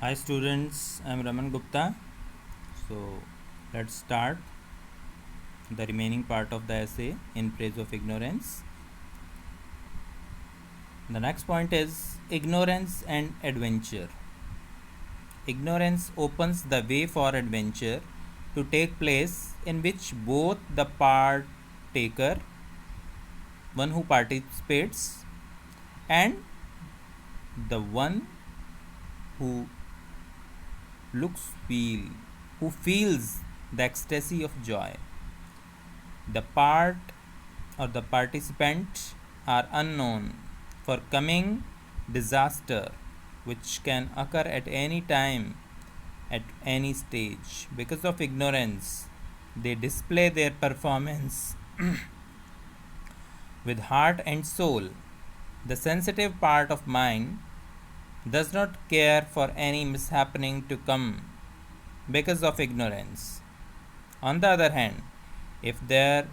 Hi students, I am Raman Gupta. So let's start the remaining part of the essay in praise of ignorance. The next point is ignorance and adventure. Ignorance opens the way for adventure to take place in which both the partaker, one who participates, and the one who looks feel who feels the ecstasy of joy. The part or the participant are unknown for coming disaster which can occur at any time at any stage. Because of ignorance, they display their performance with heart and soul. The sensitive part of mind does not care for any mishappening to come because of ignorance. On the other hand, if there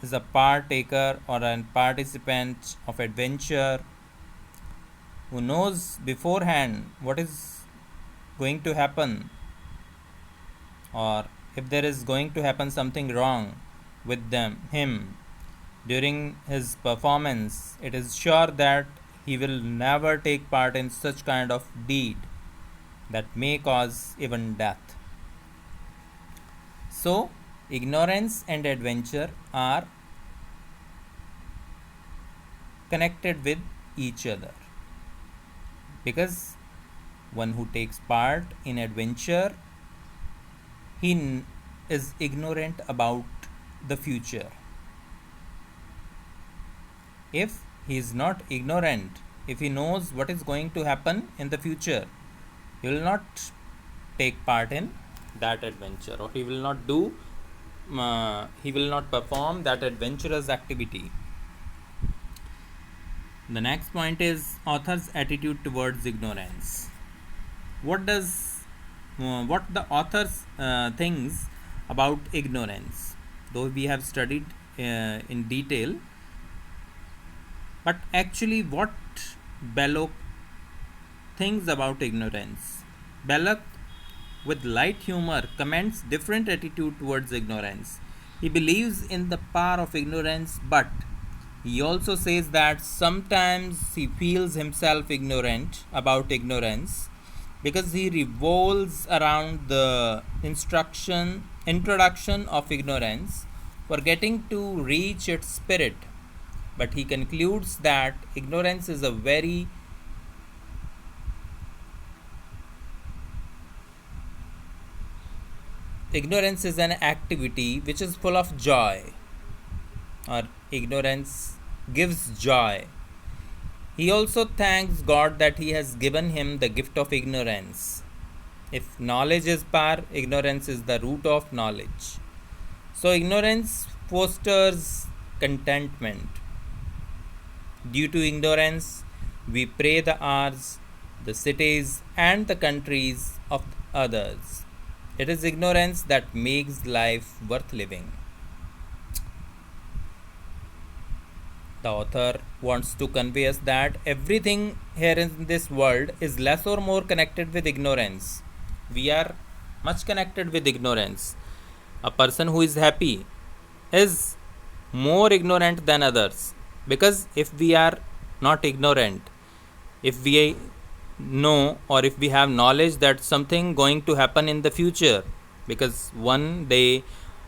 is a partaker or a participant of adventure who knows beforehand what is going to happen, or if there is going to happen something wrong with him during his performance, it is sure that he will never take part in such kind of deed that may cause even death. So ignorance and adventure are connected with each other, because one who takes part in adventure, he is ignorant about the future. If he is not ignorant, if he knows what is going to happen in the future, he will not take part in that adventure, or he will not perform that adventurous activity. The next point is author's attitude towards ignorance. What the author thinks about ignorance, though we have studied in detail, but actually what Belloc thinks about ignorance. Belloc, with light humor, comments different attitude towards ignorance. He believes in the power of ignorance, but he also says that sometimes he feels himself ignorant about ignorance, because he revolves around the introduction of ignorance, forgetting to reach its spirit. But he concludes that ignorance is an activity which is full of joy, or ignorance gives joy. He also thanks God that he has given him the gift of ignorance. If knowledge is power, ignorance is the root of knowledge. So ignorance fosters contentment. Due to ignorance, we pray the hours, the cities, and the countries of others. It is ignorance that makes life worth living. The author wants to convey us that everything here in this world is less or more connected with ignorance. We are much connected with ignorance. A person who is happy is more ignorant than others, because if we are not ignorant, if we know or if we have knowledge that something going to happen in the future, because one day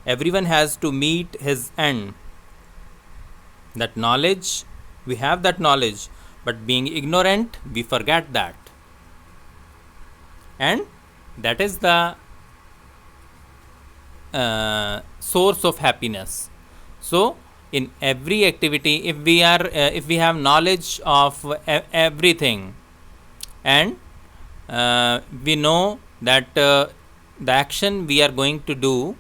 everyone has to meet his end, that knowledge, we have that knowledge, but being ignorant we forget that, and that is the source of happiness. So in every activity, if we have knowledge of everything, and we know that the action we are going to do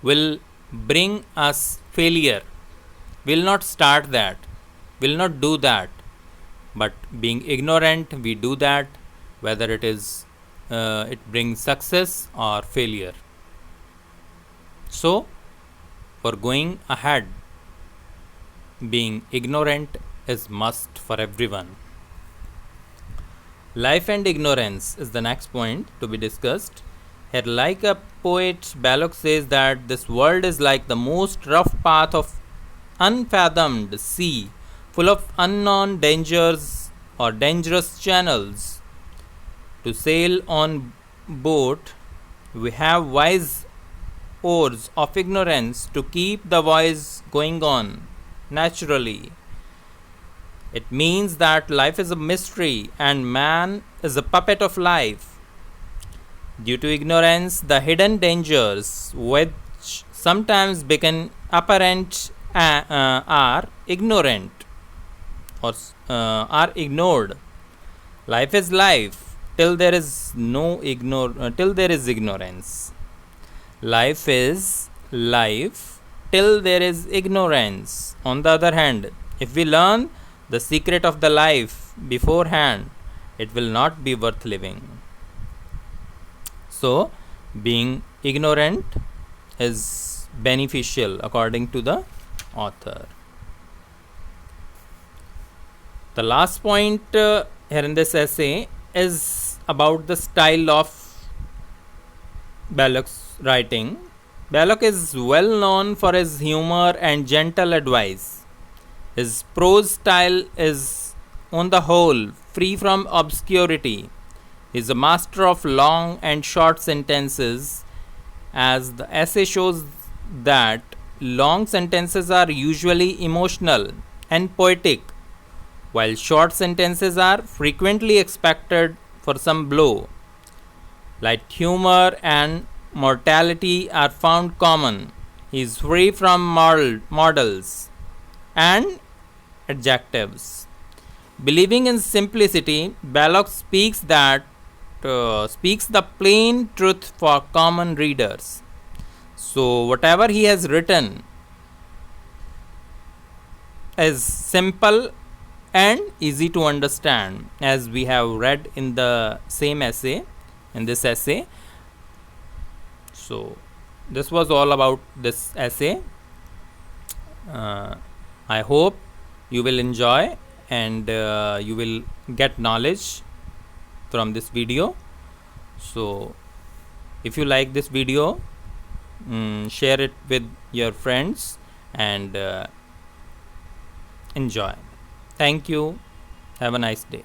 will bring us failure, will not start that, will not do that. But being ignorant, we do that, whether it brings success or failure. So for going ahead, being ignorant is must for everyone. Life and ignorance is the next point to be discussed. Here, like a poet, Balak says that this world is like the most rough path of unfathomed sea, full of unknown dangers or dangerous channels. To sail on boat, we have wise oars of ignorance to keep the voice going on naturally. It means that life is a mystery and man is a puppet of life. Due to ignorance, the hidden dangers, which sometimes become apparent, are ignorant or are ignored. Life is life till there is till there is ignorance. Life is life till there is ignorance. On the other hand, if we learn the secret of the life beforehand, it will not be worth living. So, being ignorant is beneficial according to the author. The last point here in this essay is about the style of Balak's writing. Balak is well known for his humor and gentle advice. His prose style is, on the whole, free from obscurity. He is a master of long and short sentences, as the essay shows that long sentences are usually emotional and poetic, while short sentences are frequently expected for some blow. Light humor and mortality are found common. He is free from models and adjectives. Believing in simplicity, Balak speaks the plain truth for common readers. So whatever he has written is simple and easy to understand, as we have read in the same essay, in this essay. So this was all about this essay. I hope you will enjoy and you will get knowledge from this video. So if you like this video, share it with your friends and enjoy. Thank you. Have a nice day.